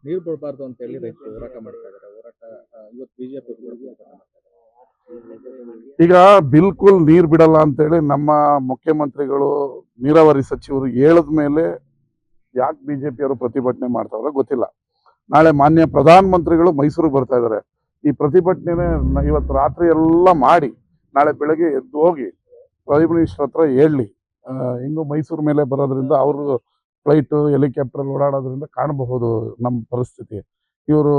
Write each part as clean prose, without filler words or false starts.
ನೀರು ಬಿಡಬಾರ್ದು ಅಂತ ಹೇಳಿ ರೈತರು ಹೋರಾಟ ಮಾಡ್ತಾ ಇದ್ದಾರೆ. ಹೋರಾಟ ಇವತ್ತು ಬಿಜೆಪಿ ಹೋರಾಟ ಮಾಡ್ತಾ ಇದ್ದಾರೆ. ಈಗ ಬಿಲ್ಕುಲ್ ನೀರ್ ಬಿಡಲ್ಲ ಅಂತೇಳಿ ನಮ್ಮ ಮುಖ್ಯಮಂತ್ರಿಗಳು ನೀರಾವರಿ ಸಚಿವರು ಹೇಳದ ಮೇಲೆ ಯಾಕೆ ಬಿಜೆಪಿಯವರು ಪ್ರತಿಭಟನೆ ಮಾಡ್ತಾವ್ರೆ ಗೊತ್ತಿಲ್ಲ. ನಾಳೆ ಮಾನ್ಯ ಪ್ರಧಾನ ಮಂತ್ರಿಗಳು ಮೈಸೂರಿಗೆ ಬರ್ತಾ ಇದ್ದಾರೆ. ಈ ಪ್ರತಿಭಟನೆ ಇವತ್ತು ರಾತ್ರಿ ಎಲ್ಲ ಮಾಡಿ ನಾಳೆ ಬೆಳಗ್ಗೆ ಎದ್ದು ಹೋಗಿ ಪ್ರೈಮ್ ಮಿನಿಸ್ಟರ್ ಹತ್ರ ಹೇಳಿ, ಹಿಂಗೂ ಮೈಸೂರು ಮೇಲೆ ಬರೋದ್ರಿಂದ ಅವರು ಫ್ಲೈಟು ಹೆಲಿಕಾಪ್ಟರ್ ಓಡಾಡೋದ್ರಿಂದ ಕಾಣಬಹುದು ನಮ್ಮ ಪರಿಸ್ಥಿತಿ. ಇವರು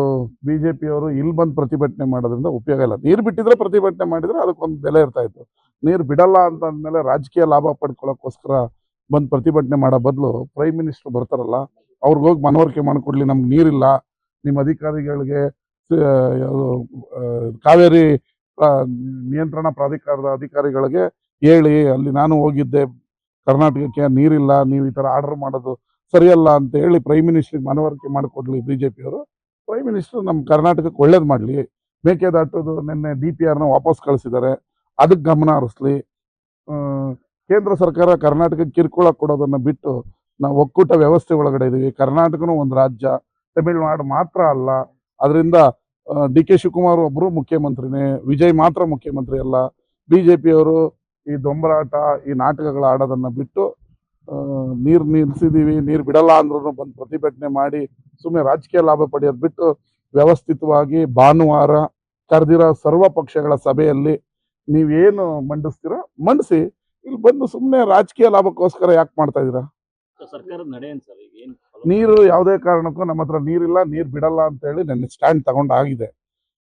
ಬಿಜೆಪಿಯವರು ಇಲ್ಲಿ ಬಂದು ಪ್ರತಿಭಟನೆ ಮಾಡೋದ್ರಿಂದ ಉಪಯೋಗ ಇಲ್ಲ. ನೀರು ಬಿಟ್ಟಿದ್ರೆ ಪ್ರತಿಭಟನೆ ಮಾಡಿದ್ರೆ ಅದಕ್ಕೊಂದು ಬೆಲೆ ಇರ್ತಾ ಇತ್ತು. ನೀರು ಬಿಡಲ್ಲ ಅಂತ ಅಂದಮೇಲೆ ರಾಜಕೀಯ ಲಾಭ ಪಡ್ಕೊಳ್ಳೋಕ್ಕೋಸ್ಕರ ಬಂದು ಪ್ರತಿಭಟನೆ ಮಾಡೋ ಬದಲು ಪ್ರೈಮ್ ಮಿನಿಸ್ಟರ್ ಬರ್ತಾರಲ್ಲ, ಅವ್ರಿಗೋಗಿ ಮನವರಿಕೆ ಮಾಡಿಕೊಡ್ಲಿ, ನಮ್ಗೆ ನೀರಿಲ್ಲ, ನಿಮ್ಮ ಅಧಿಕಾರಿಗಳಿಗೆ ಕಾವೇರಿ ನಿಯಂತ್ರಣ ಪ್ರಾಧಿಕಾರದ ಅಧಿಕಾರಿಗಳಿಗೆ ಹೇಳಿ, ಅಲ್ಲಿ ನಾನು ಹೋಗಿದ್ದೆ ಕರ್ನಾಟಕಕ್ಕೆ ನೀರಿಲ್ಲ, ನೀವು ಈ ಥರ ಆರ್ಡರ್ ಮಾಡೋದು ಸರಿಯಲ್ಲ ಅಂತ ಹೇಳಿ ಪ್ರೈಮ್ ಮಿನಿಸ್ಟ್ರಿಗೆ ಮನವರಿಕೆ ಮಾಡಿಕೊಡ್ಲಿ ಬಿಜೆಪಿಯವರು. ಪ್ರೈಮ್ ಮಿನಿಸ್ಟರ್ ನಮ್ಮ ಕರ್ನಾಟಕಕ್ಕೆ ಒಳ್ಳೇದು ಮಾಡಲಿ. ಮೇಕೆದಾಟುದು ನಿನ್ನೆ DPRನ ವಾಪಸ್ ಕಳಿಸಿದ್ದಾರೆ, ಅದಕ್ಕೆ ಗಮನ ಹರಿಸ್ಲಿ. ಕೇಂದ್ರ ಸರ್ಕಾರ ಕರ್ನಾಟಕಕ್ಕೆ ಕಿರುಕುಳ ಕೊಡೋದನ್ನು ಬಿಟ್ಟು ನಾವು ಒಕ್ಕೂಟ ವ್ಯವಸ್ಥೆ ಒಳಗಡೆ ಇದ್ದೀವಿ. ಕರ್ನಾಟಕನೂ ಒಂದು ರಾಜ್ಯ, ತಮಿಳುನಾಡು ಮಾತ್ರ ಅಲ್ಲ. ಅದರಿಂದ DK ಶಿವಕುಮಾರ್ ಒಬ್ಬರು ಮುಖ್ಯಮಂತ್ರಿನೇ, ವಿಜಯ್ ಮಾತ್ರ ಮುಖ್ಯಮಂತ್ರಿ ಅಲ್ಲ. ಬಿಜೆಪಿಯವರು ಈ ದೊಂಬರಾಟ, ಈ ನಾಟಕಗಳ ಆಡೋದನ್ನು ಬಿಟ್ಟು ನೀರು ನಿಲ್ಲಿಸಿದ್ದೀವಿ, ನೀರು ಬಿಡಲ್ಲ ಅಂದ್ರೂ ಬಂದು ಪ್ರತಿಭಟನೆ ಮಾಡಿ ಸುಮ್ಮನೆ ರಾಜಕೀಯ ಲಾಭ ಪಡೆಯೋದು ಬಿಟ್ಟು ವ್ಯವಸ್ಥಿತವಾಗಿ ಭಾನುವಾರ ಕರೆದಿರೋ ಸರ್ವ ಪಕ್ಷಗಳ ಸಭೆಯಲ್ಲಿ ನೀವೇನು ಮಂಡಿಸ್ತೀರಾ ಮಂಡಿಸಿ. ಇಲ್ಲಿ ಬಂದು ಸುಮ್ಮನೆ ರಾಜಕೀಯ ಲಾಭಕ್ಕೋಸ್ಕರ ಯಾಕೆ ಮಾಡ್ತಾ ಇದ್ದೀರಾ? ಸರ್ಕಾರದ ನಡೆ ಏನು ಸರ್? ಈಗ ನೀರು ಯಾವುದೇ ಕಾರಣಕ್ಕೂ ನಮ್ಮ ಹತ್ರ ನೀರಿಲ್ಲ, ನೀರು ಬಿಡಲ್ಲ ಅಂತ ಹೇಳಿ ನನ್ನ ಸ್ಟ್ಯಾಂಡ್ ತಗೊಂಡಾಗಿದೆ.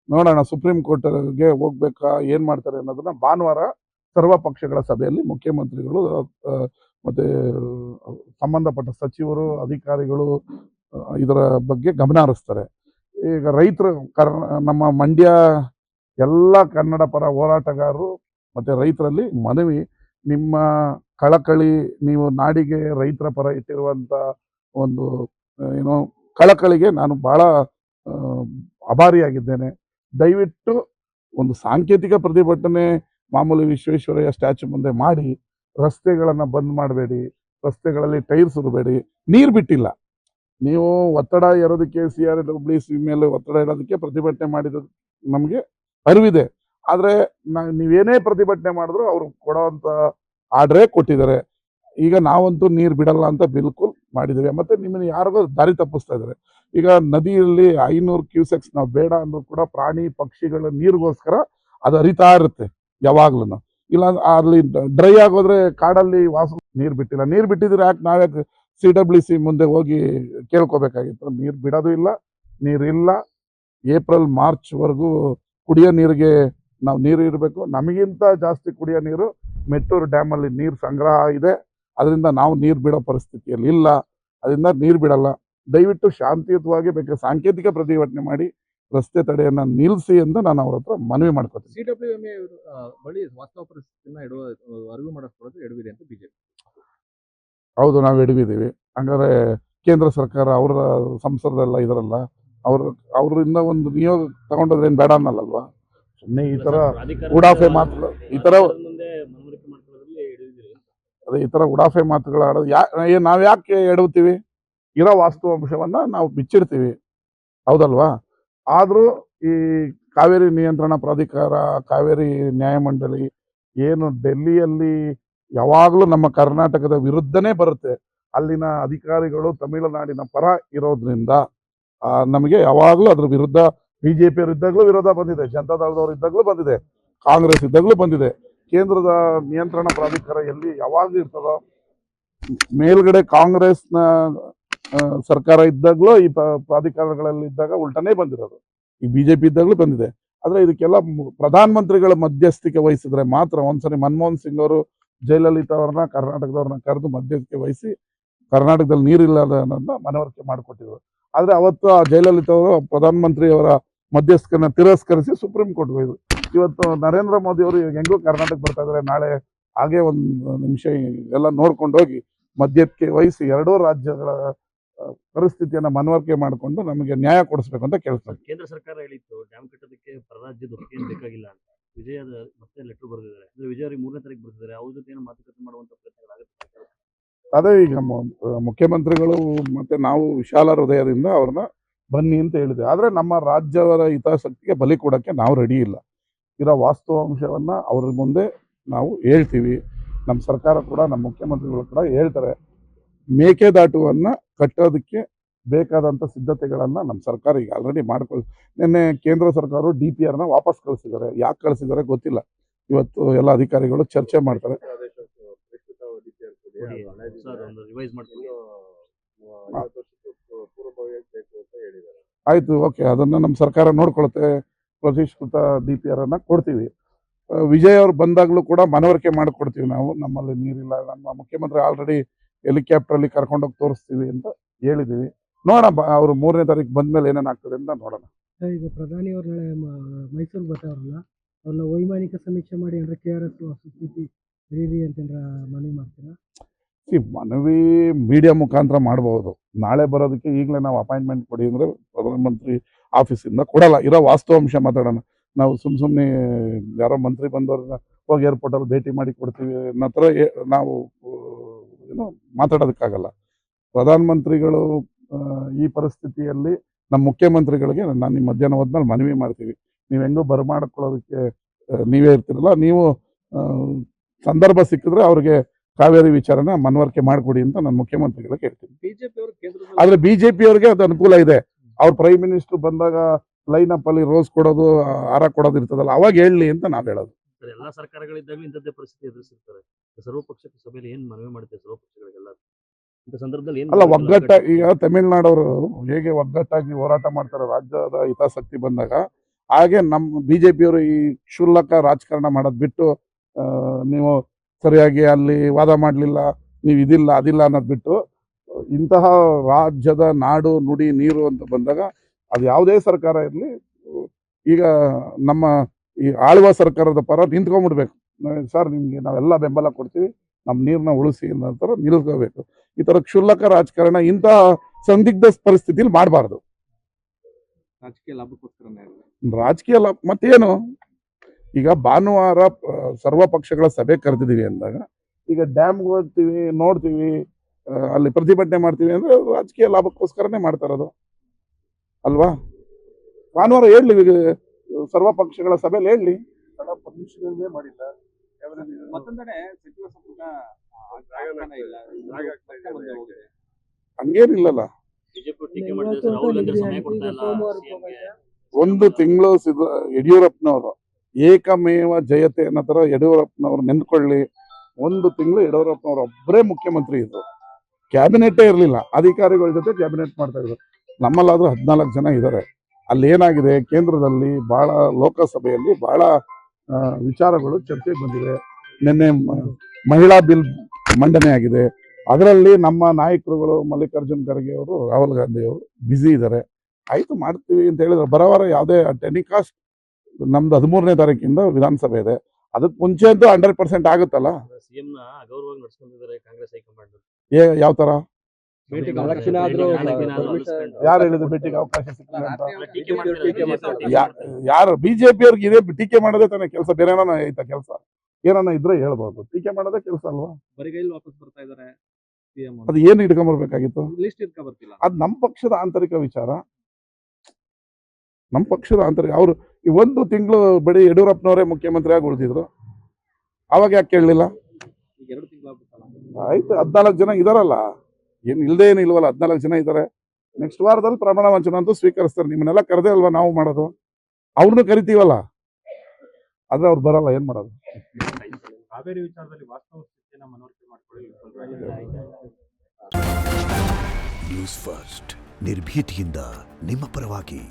ನೋಡೋಣ ಸುಪ್ರೀಂ ಕೋರ್ಟ್ಗೆ ಹೋಗ್ಬೇಕಾ, ಏನು ಮಾಡ್ತಾರೆ ಅನ್ನೋದನ್ನ ಭಾನುವಾರ ಸರ್ವ ಪಕ್ಷಗಳ ಸಭೆಯಲ್ಲಿ ಮುಖ್ಯಮಂತ್ರಿಗಳು ಮತ್ತೆ ಸಂಬಂಧಪಟ್ಟ ಸಚಿವರು, ಅಧಿಕಾರಿಗಳು ಇದರ ಬಗ್ಗೆ ಗಮನ ಹರಿಸ್ತಾರೆ. ಈಗ ರೈತರು ನಮ್ಮ ಮಂಡ್ಯ ಎಲ್ಲ ಕನ್ನಡ ಪರ ಹೋರಾಟಗಾರರು ಮತ್ತು ರೈತರಲ್ಲಿ ಮನವಿ, ನಿಮ್ಮ ಕಳಕಳಿ, ನೀವು ನಾಡಿಗೆ ರೈತರ ಪರ ಇಟ್ಟಿರುವಂಥ ಒಂದು ಏನೋ ಕಳಕಳಿಗೆ ನಾನು ಭಾಳ ಅಭಾರಿಯಾಗಿದ್ದೇನೆ. ದಯವಿಟ್ಟು ಒಂದು ಸಾಂಕೇತಿಕ ಪ್ರತಿಭಟನೆ ಮಾಮೂಲಿ ವಿಶ್ವೇಶ್ವರಯ್ಯ ಸ್ಟ್ಯಾಚು ಮುಂದೆ ಮಾಡಿ ರಸ್ತೆಗಳನ್ನು ಬಂದ್ ಮಾಡಬೇಡಿ, ರಸ್ತೆಗಳಲ್ಲಿ ಟೈರ್ ಸುರಬೇಡಿ. ನೀರು ಬಿಟ್ಟಿಲ್ಲ, ನೀವು ಒತ್ತಡ ಏರೋದಕ್ಕೆ CRWC ಮೇಲೆ ಒತ್ತಡ ಇಡೋದಕ್ಕೆ ಪ್ರತಿಭಟನೆ ಮಾಡಿದ ನಮಗೆ ಅರಿವಿದೆ. ಆದರೆ ನೀವೇನೇ ಪ್ರತಿಭಟನೆ ಮಾಡಿದ್ರು ಅವ್ರು ಕೊಡೋವಂಥ ಆರ್ಡ್ರೇ ಕೊಟ್ಟಿದ್ದಾರೆ. ಈಗ ನಾವಂತೂ ನೀರು ಬಿಡಲ್ಲ ಅಂತ ಬಿಲ್ಕುಲ್ ಮಾಡಿದ್ದೇವೆ. ಮತ್ತು ನಿಮ್ಮನ್ನು ಯಾರಿಗೋ ದಾರಿ ತಪ್ಪಿಸ್ತಾ ಇದ್ದಾರೆ. ಈಗ ನದಿಯಲ್ಲಿ 500 ಕ್ಯೂಸೆಕ್ಸ್ ನಾವು ಬೇಡ ಅಂದ್ರೂ ಕೂಡ ಪ್ರಾಣಿ ಪಕ್ಷಿಗಳ ನೀರಿಗೋಸ್ಕರ ಅದು ಹರಿತಾ ಇರುತ್ತೆ ಯಾವಾಗ್ಲೂ. ಇಲ್ಲ ಅಲ್ಲಿ ಡ್ರೈ ಆಗೋದ್ರೆ ಕಾಡಲ್ಲಿ ನೀರು ಬಿಟ್ಟಿಲ್ಲ. ನೀರು ಬಿಟ್ಟಿದ್ರೆ ಯಾಕೆ ನಾವ್ಯಾಕೆ CWC ಮುಂದೆ ಹೋಗಿ ಕೇಳ್ಕೋಬೇಕಾಗಿತ್ತು? ನೀರು ಬಿಡೋದು ಇಲ್ಲ, ನೀರಿಲ್ಲ. ಏಪ್ರಿಲ್ ಮಾರ್ಚ್ವರೆಗೂ ಕುಡಿಯೋ ನೀರಿಗೆ ನಾವು ನೀರು ಇರಬೇಕು. ನಮಗಿಂತ ಜಾಸ್ತಿ ಕುಡಿಯೋ ನೀರು ಮೆಟ್ಟೂರು ಡ್ಯಾಮಲ್ಲಿ ನೀರು ಸಂಗ್ರಹ ಇದೆ. ಅದರಿಂದ ನಾವು ನೀರು ಬಿಡೋ ಪರಿಸ್ಥಿತಿಯಲ್ಲಿ ಇಲ್ಲ. ಅದರಿಂದ ನೀರು ಬಿಡಲ್ಲ. ದಯವಿಟ್ಟು ಶಾಂತಿಯುತವಾಗಿ ಬೇಕಾದ್ರೆ ಸಾಂಕೇತಿಕ ಪ್ರತಿಭಟನೆ ಮಾಡಿ ರಸ್ತೆ ತಡೆಯನ್ನು ನಿಲ್ಲಿಸಿ ಎಂದು ನಾನು ಅವ್ರ ಹತ್ರ ಮನವಿ ಮಾಡ್ಕೊತೀನಿ. CWMA ಬಳಿ ವಾಸ್ತವ ಪರಿಸ್ಥಿತಿನ ಅರಿವು ಮಾಡಿಸ್ಕೊಳ್ಳೋದು ಎಡವಿದೆ ಅಂತ ಬಿಜೆಪಿ. ಹೌದು, ನಾವು ಎಡವಿದ್ದೀವಿ. ಹಂಗಾದ್ರೆ ಕೇಂದ್ರ ಸರ್ಕಾರ ಅವರ ಸಂಸದರೆಲ್ಲ ಇದರಲ್ಲ, ಅವರಿಂದ ಒಂದು ನಿಯೋಗ ತಗೊಂಡೋದ್ರೆ ಏನು ಬೇಡ ಅನ್ನಲ್ಲಲ್ವಾ? ಸುಮ್ಮನೆ ಈ ಥರ ಉಡಾಫೆ ಮಾತುಗಳು, ಈ ಥರ ಉಡಾಫೆ ಮಾತುಗಳು ಆಡೋದು ನಾವು ಯಾಕೆ ಎಡವುತ್ತೀವಿ? ಇರೋ ವಾಸ್ತವಾಂಶವನ್ನು ನಾವು ಬಿಚ್ಚಿಡ್ತೀವಿ, ಹೌದಲ್ವಾ? ಆದರೂ ಈ ಕಾವೇರಿ ನಿಯಂತ್ರಣ ಪ್ರಾಧಿಕಾರ, ಕಾವೇರಿ ನ್ಯಾಯಮಂಡಳಿ ಏನು ಡೆಲ್ಲಿಯಲ್ಲಿ ಯಾವಾಗಲೂ ನಮ್ಮ ಕರ್ನಾಟಕದ ವಿರುದ್ಧನೇ ಬರುತ್ತೆ. ಅಲ್ಲಿನ ಅಧಿಕಾರಿಗಳು ತಮಿಳುನಾಡಿನ ಪರ ಇರೋದ್ರಿಂದ ನಮಗೆ ಯಾವಾಗಲೂ ಅದ್ರ ವಿರುದ್ಧ ಬಿಜೆಪಿಯವರು ಇದ್ದಾಗಲೂ ವಿರೋಧ ಬಂದಿದೆ, ಜನತಾ ದಳದವರು ಇದ್ದಾಗಲೂ ಬಂದಿದೆ, ಕಾಂಗ್ರೆಸ್ ಇದ್ದಾಗಲೂ ಬಂದಿದೆ. ಕೇಂದ್ರದ ನಿಯಂತ್ರಣ ಪ್ರಾಧಿಕಾರ ಎಲ್ಲಿ ಯಾವಾಗಲೂ ಇರ್ತದೋ, ಮೇಲ್ಗಡೆ ಕಾಂಗ್ರೆಸ್ನ ಸರ್ಕಾರ ಇದ್ದಾಗಲೂ ಈ ಪ್ರಾಧಿಕಾರಗಳಲ್ಲಿ ಇದ್ದಾಗ ಉಲ್ಟನೇ ಬಂದಿರೋದು. ಈ ಬಿಜೆಪಿ ಇದ್ದಾಗಲೂ ಬಂದಿದೆ. ಆದರೆ ಇದಕ್ಕೆಲ್ಲ ಪ್ರಧಾನ ಮಂತ್ರಿಗಳ ಮಧ್ಯಸ್ಥಿಕೆ ವಹಿಸಿದ್ರೆ ಮಾತ್ರ. ಒಂದ್ಸರಿ ಮನಮೋಹನ್ ಸಿಂಗ್ ಅವರು ಜಯಲಲಿತಾ ಅವ್ರನ್ನ ಕರ್ನಾಟಕದವ್ರನ್ನ ಕರೆದು ಮಧ್ಯಸ್ಥಿಕೆ ವಹಿಸಿ ಕರ್ನಾಟಕದಲ್ಲಿ ನೀರಿಲ್ಲ ಅನ್ನೋದನ್ನ ಮನವರಿಕೆ ಮಾಡಿಕೊಟ್ಟಿದ್ರು. ಆದರೆ ಅವತ್ತು ಆ ಜಯಲಲಿತಾ ಅವರು ಪ್ರಧಾನಮಂತ್ರಿಯವರ ಮಧ್ಯಸ್ಥಿಕೆಯನ್ನು ತಿರಸ್ಕರಿಸಿ ಸುಪ್ರೀಂ ಕೋರ್ಟ್ಗೆ ಹೋಗಿದ್ರು. ಇವತ್ತು ನರೇಂದ್ರ ಮೋದಿ ಅವರು ಹೆಂಗೂ ಕರ್ನಾಟಕ ಬರ್ತಾ ಇದ್ದಾರೆ. ನಾಳೆ ಹಾಗೆ ಒಂದು ನಿಮಿಷ ಎಲ್ಲ ನೋಡ್ಕೊಂಡು ಹೋಗಿ ಮಧ್ಯಕ್ಕೆ ವಹಿಸಿ ಎರಡೂ ರಾಜ್ಯಗಳ ಪರಿಸ್ಥಿತಿಯನ್ನು ಮನವರಿಕೆ ಮಾಡಿಕೊಂಡು ನಮಗೆ ನ್ಯಾಯ ಕೊಡಿಸ್ಬೇಕು ಅಂತ ಕೇಳ್ತಾರೆ. ಕೇಂದ್ರ ಸರ್ಕಾರ ಹೇಳಿತ್ತು ಡ್ಯಾಮ್ ಕಟ್ಟೋದಕ್ಕೆ ಪರರಾಜ್ಯದ ಒಪ್ಪಿಗೆ ಬೇಕಾಗಿಲ್ಲ ಅಂತ. ವಿಜಯದ ಮತ್ತೆ ಲೆಟರ್ ಬರೆದಿದ್ದಾರೆ. ವಿಜಯ್ ಅವರಿಗೆ 3ನೇ ತಾರೀಕು ಬರ್ತಿದ್ದಾರೆ. ಅವ್ರ ಜೊತೆ ಏನು ಮಾತುಕತೆ ಮಾಡುವಂತ ಪ್ರಯತ್ನಗಳಾಗುತ್ತೆ? ಅದೇ ಈಗ ಮುಖ್ಯಮಂತ್ರಿಗಳು ಮತ್ತೆ ನಾವು ವಿಶಾಲ ಹೃದಯದಿಂದ ಅವ್ರನ್ನ ಬನ್ನಿ ಅಂತ ಹೇಳಿದೆ. ಆದರೆ ನಮ್ಮ ರಾಜ್ಯದ ಹಿತಾಸಕ್ತಿಗೆ ಬಲಿ ಕೊಡೋಕ್ಕೆ ನಾವು ರೆಡಿ ಇಲ್ಲ. ಇರೋ ವಾಸ್ತವಾಂಶವನ್ನ ಅವ್ರ ಮುಂದೆ ನಾವು ಹೇಳ್ತೀವಿ. ನಮ್ಮ ಸರ್ಕಾರ ಕೂಡ ನಮ್ಮ ಮುಖ್ಯಮಂತ್ರಿಗಳು ಕೂಡ ಹೇಳ್ತಾರೆ. ಮೇಕೆದಾಟುವನ್ನು ಕಟ್ಟೋದಕ್ಕೆ ಬೇಕಾದಂಥ ಸಿದ್ಧತೆಗಳನ್ನು ನಮ್ಮ ಸರ್ಕಾರ ಈಗ ಆಲ್ರೆಡಿ ನಿನ್ನೆ ಕೇಂದ್ರ ಸರ್ಕಾರ DPR ವಾಪಸ್ ಕಳಿಸಿದ್ದಾರೆ. ಯಾಕೆ ಕಳಿಸಿದ್ದಾರೆ ಗೊತ್ತಿಲ್ಲ. ಇವತ್ತು ಎಲ್ಲ ಅಧಿಕಾರಿಗಳು ಚರ್ಚೆ ಮಾಡ್ತಾರೆ. ಆಯ್ತು, ಓಕೆ, ಅದನ್ನು ನಮ್ಮ ಸರ್ಕಾರ ನೋಡ್ಕೊಳುತ್ತೆ. ಪರಿಷ್ಕೃತ DPR ಕೊಡ್ತೀವಿ. ವಿಜಯ್ ಅವ್ರು ಬಂದಾಗಲೂ ಕೂಡ ಮನವರಿಕೆ ಮಾಡಿಕೊಡ್ತೀವಿ. ನಾವು ನಮ್ಮಲ್ಲಿ ನೀರಿಲ್ಲ, ನಮ್ಮ ಮುಖ್ಯಮಂತ್ರಿ ಆಲ್ರೆಡಿ ಹೆಲಿಕಾಪ್ಟ್ರಲ್ಲಿ ಕರ್ಕೊಂಡೋಗಿ ತೋರಿಸ್ತೀವಿ ಅಂತ ಹೇಳಿದ್ದೀವಿ. ನೋಡೋಣ, ಅವರು 3ನೇ ತಾರೀಕು ಬಂದ್ಮೇಲೆ ಏನೇನು ಆಗ್ತದೆ ಅಂತ ನೋಡೋಣ. ಈಗ ಪ್ರಧಾನಿ ಅವರು ನಾಳೆ ಮೈಸೂರಿಗೆ ಬರ್ತಾವ್ರಲ್ಲ, ಅವ್ರನ್ನ ವೈಮಾನಿಕ ಸಮೀಕ್ಷೆ ಮಾಡಿ ಅಂದ್ರೆ KRS ಸ್ಥಿತಿ ರೀ ಅಂತಂದ್ರೆ ಮನವಿ ಮಾಡ್ತೀರಾ? ಮನವಿ ಮೀಡಿಯಾ ಮುಖಾಂತರ ಮಾಡಬಹುದು. ನಾಳೆ ಬರೋದಕ್ಕೆ ಈಗಲೇ ನಾವು ಅಪಾಯಿಂಟ್ಮೆಂಟ್ ಕೊಡಿ ಅಂದರೆ ಪ್ರಧಾನಮಂತ್ರಿ ಆಫೀಸಿಂದ ಕೊಡಲ್ಲ. ಇರೋ ವಾಸ್ತವಾಂಶ ಮಾತಾಡೋಣ. ನಾವು ಸುಮ್ಮನೆ ಯಾರೋ ಮಂತ್ರಿ ಬಂದವ್ರನ್ನ ಹೋಗಿ ಏರ್ಪೋರ್ಟಲ್ಲಿ ಭೇಟಿ ಮಾಡಿ ಕೊಡ್ತೀವಿ ಅನ್ನೋ ಥರ ನಾವು ಏನೋ ಮಾತಾಡೋದಕ್ಕಾಗಲ್ಲ. ಪ್ರಧಾನಮಂತ್ರಿಗಳು ಈ ಪರಿಸ್ಥಿತಿಯಲ್ಲಿ ನಮ್ಮ ಮುಖ್ಯಮಂತ್ರಿಗಳಿಗೆ ನಾನು ಈ ಮಧ್ಯಾಹ್ನ ಹೋದ್ಮೇಲೆ ಮನವಿ ಮಾಡ್ತೀವಿ. ನೀವು ಹೆಂಗೋ ಬರಮಾಡ್ಕೊಳ್ಳೋದಕ್ಕೆ ನೀವೇ ಇರ್ತೀರಲ್ಲ, ನೀವು ಸಂದರ್ಭ ಸಿಕ್ಕಿದ್ರೆ ಅವ್ರಿಗೆ ಕಾವೇರಿ ವಿಚಾರನ ಮನವರಿಕೆ ಮಾಡಿಕೊಡಿ ಅಂತ ನಾನು ಮುಖ್ಯಮಂತ್ರಿಗಳಿಗೆ ಹೇಳ್ತೀನಿ. ಆದರೆ BJP-ಅವ್ರಿಗೆ ಅದು ಅನುಕೂಲ ಇದೆ. ಅವ್ರ ಪ್ರೈಮ್ ಮಿನಿಸ್ಟರ್ ಬಂದಾಗ ಲೈನ್ ಅಪ್ ಅಲ್ಲಿ ರೋಸ್ ಕೊಡೋದು, ಹಾರ ಕೊಡೋದು ಇರ್ತದಲ್ಲ, ಅವಾಗ ಹೇಳಲಿ ಅಂತ ನಾವು ಹೇಳೋದು. ಎಲ್ಲ ಸರ್ಕಾರಗಳಿದ್ದಾಗಲೂ ಇಂಥದ್ದೇ ಪರಿಸ್ಥಿತಿ ಎದುರಿಸಿರ್ತಾರೆ. ಸರ್ವಪಕ್ಷ ಸಭೆಯಲ್ಲಿ ಏನು ಮನವಿ ಮಾಡ್ತಾರೆ ಸರ್ವಪಕ್ಷಗಳಿಗೆಲ್ಲ ಇಂಥ ಸಂದರ್ಭದಲ್ಲಿ ಏನು ಅಲ್ಲ, ಈಗ ತಮಿಳ್ನಾಡವರು ಹೇಗೆ ಒಗ್ಗಟ್ಟಾಗಿ ಹೋರಾಟ ಮಾಡ್ತಾರೆ ರಾಜ್ಯದ ಹಿತಾಸಕ್ತಿ ಬಂದಾಗ, ಹಾಗೆ ನಮ್ಮ BJP-ಯವರು ಈ ಕ್ಷುಲ್ಲಕ ರಾಜಕಾರಣ ಮಾಡೋದು ಬಿಟ್ಟು ನೀವು ಸರಿಯಾಗಿ ಅಲ್ಲಿ ವಾದ ಮಾಡಲಿಲ್ಲ, ನೀವು ಇದಿಲ್ಲ ಅದಿಲ್ಲ ಅನ್ನೋದು ಬಿಟ್ಟು ಇಂತಹ ರಾಜ್ಯದ ನಾಡು ನುಡಿ ನೀರು ಅಂತ ಬಂದಾಗ ಅದು ಯಾವುದೇ ಸರ್ಕಾರ ಇರಲಿ, ಈಗ ನಮ್ಮ ಈ ಆಳುವ ಸರ್ಕಾರದ ಪರ ನಿಂತ್ಕೊಂಡ್ಬಿಡ್ಬೇಕು. ಸರ್, ನಿಮಗೆ ನಾವೆಲ್ಲ ಬೆಂಬಲ ಕೊಡ್ತೀವಿ, ನಮ್ಮ ನೀರನ್ನ ಉಳಿಸಿ ಅನ್ನೋ ಥರ ನಿಲ್ಕೋಬೇಕು. ಈ ಥರ ಕ್ಷುಲ್ಲಕ ರಾಜಕಾರಣ ಇಂತಹ ಸಂದಿಗ್ಧ ಪರಿಸ್ಥಿತಿಲಿ ಮಾಡಬಾರ್ದು. ರಾಜಕೀಯ ಲಾಭ ಮತ್ತೇನು? ಈಗ ಭಾನುವಾರ ಸರ್ವ ಪಕ್ಷಗಳ ಸಭೆ ಕರೆದಿದ್ದೀವಿ ಅಂದಾಗ, ಈಗ ಡ್ಯಾಮ್ಗೆ ಹೋಗ್ತೀವಿ, ನೋಡ್ತೀವಿ, ಅಲ್ಲಿ ಪ್ರತಿಭಟನೆ ಮಾಡ್ತೀವಿ ಅಂದ್ರೆ ರಾಜಕೀಯ ಲಾಭಕ್ಕೋಸ್ಕರನೇ ಮಾಡ್ತಾ ಇರೋದು ಅಲ್ವಾ? ಭಾನುವಾರ ಹೇಳಲಿ, ಸರ್ವ ಪಕ್ಷಗಳ ಸಭೆಯಲ್ಲಿ ಹೇಳಲಿ. ಮಾಡಿಲ್ಲ. ಮತ್ತೊಂದೆಡೆ ಸಚಿವ ಸಂಪುಟ ಹಂಗೇನಿಲ್ಲಲ್ಲ. ಒಂದು ತಿಂಗಳು ಯಡಿಯೂರಪ್ಪನವರು ಏಕಮೇವ ಜಯತೆ ಅನ್ನೋ ಥರ ಯಡಿಯೂರಪ್ಪನವ್ರು ನೆನ್ಕೊಳ್ಳಿ. ಒಂದು ತಿಂಗಳು ಯಡಿಯೂರಪ್ಪನವ್ರು ಒಬ್ಬರೇ ಮುಖ್ಯಮಂತ್ರಿ ಇದ್ರು, ಕ್ಯಾಬಿನೆಟ್ಟೇ ಇರಲಿಲ್ಲ. ಅಧಿಕಾರಿಗಳ ಜೊತೆ ಕ್ಯಾಬಿನೆಟ್ ಮಾಡ್ತಾ ಇದ್ರು. ನಮ್ಮಲ್ಲಾದ್ರೂ 14 ಜನ ಇದ್ದಾರೆ. ಅಲ್ಲಿ ಏನಾಗಿದೆ, ಕೇಂದ್ರದಲ್ಲಿ ಭಾಳ, ಲೋಕಸಭೆಯಲ್ಲಿ ಭಾಳ ವಿಚಾರಗಳು ಚರ್ಚೆಗೆ ಬಂದಿದೆ. ನಿನ್ನೆ ಮಹಿಳಾ ಬಿಲ್ ಮಂಡನೆ ಆಗಿದೆ. ಅದರಲ್ಲಿ ನಮ್ಮ ನಾಯಕರುಗಳು ಮಲ್ಲಿಕಾರ್ಜುನ್ ಖರ್ಗೆ ಅವರು, ರಾಹುಲ್ ಗಾಂಧಿ ಅವರು ಬ್ಯುಸಿ ಇದ್ದಾರೆ. ಆಯಿತು, ಮಾಡ್ತೀವಿ ಅಂತ ಹೇಳಿದ್ರು. ಬರೋವಾರ ಯಾವುದೇ ಟೆನಿಕಾಸ್ಟ್ ನಮ್ದು 13ನೇ ತಾರೀಕಿಂದ ವಿಧಾನಸಭೆ ಇದೆ. ಅದಕ್ಕೆ ಮುಂಚೆ ಅಂತೂ 100% ಆಗುತ್ತಲ್ಲ. ಸಿಎಂ ಅಗೌರವವಾಗಿ ನಡೆಸ್ಕೊಂಡಿದ್ದಾರೆ ಕಾಂಗ್ರೆಸ್ ಹೈಕಮಾಂಡ್. ಯಾವ ತರ? ಯಾರು ಹೇಳಿದ್ರು ಭೇಟಿಗೆ ಅವಕಾಶ ಸಿಕ್ಕಿಲ್ಲ ಅಂತ? ಯಾರು? BJP-ಅವ್ರಿಗೆ ಇದೇ ಟೀಕೆ ಮಾಡೋದೇ ತಾನೇ ಕೆಲಸ. ಬೇರೆ ಏನಾನ ಐತಾ ಕೆಲಸ? ಏನಾನ ಇದ್ರೆ ಹೇಳ್ಬೋದು. ಟೀಕೆ ಮಾಡೋದೇ ಕೆಲಸ ಅಲ್ವಾ? ಬರಿಗೈಲಿ ವಾಪಸ್ ಬರ್ತಾ ಇದ್ದಾರೆ. ಅದು ಏನು ಇಟ್ಕೊಂಡ್ಬರ್ಬೇಕಾಗಿತ್ತು? ಅದು ನಮ್ಮ ಪಕ್ಷದ ಆಂತರಿಕ ವಿಚಾರ. ನಮ್ಮ ಪಕ್ಷದ ಆಂತರಿಕ. ಅವರು ಈ ಒಂದು ತಿಂಗಳು ಬರೀ ಯಡಿಯೂರಪ್ಪನವರೇ ಮುಖ್ಯಮಂತ್ರಿ ಆಗಿ ಉಳಿದಿದ್ರು. ಅವಾಗ ಯಾಕೆ ಕೇಳಲಿಲ್ಲ? ಆಯ್ತು, 14 ಜನ ಇದಾರಲ್ಲ, ಏನು ಇಲ್ಲದೆ ಏನು ಇಲ್ವಲ್ಲ, 14 ಜನ ಇದ್ದಾರೆ. ನೆಕ್ಸ್ಟ್ ವಾರದಲ್ಲಿ ಪ್ರಮಾಣ ವಚನ ಅಂತೂ ಸ್ವೀಕರಿಸ್ತಾರೆ. ನಿಮ್ಮನ್ನೆಲ್ಲ ಕರೆದೇ ಅಲ್ವಾ ನಾವು ಮಾಡೋದು? ಅವ್ರನ್ನೂ ಕರಿತೀವಲ್ಲ, ಆದ್ರೆ ಅವ್ರು ಬರಲ್ಲ, ಏನ್ ಮಾಡೋದು? ಕಾವೇರಿ ವಿಚಾರದಲ್ಲಿ ವಾಸ್ತವ ಸ್ಥಿತಿಯನ್ನು ಮನವರಿಕೆ ಮಾಡಿಕೊಳ್ಳಿ. ನ್ಯೂಸ್ ಫಸ್ಟ್, ನಿರ್ಭೀತಿಯಿಂದ ನಿಮ್ಮ ಪರವಾಗಿ.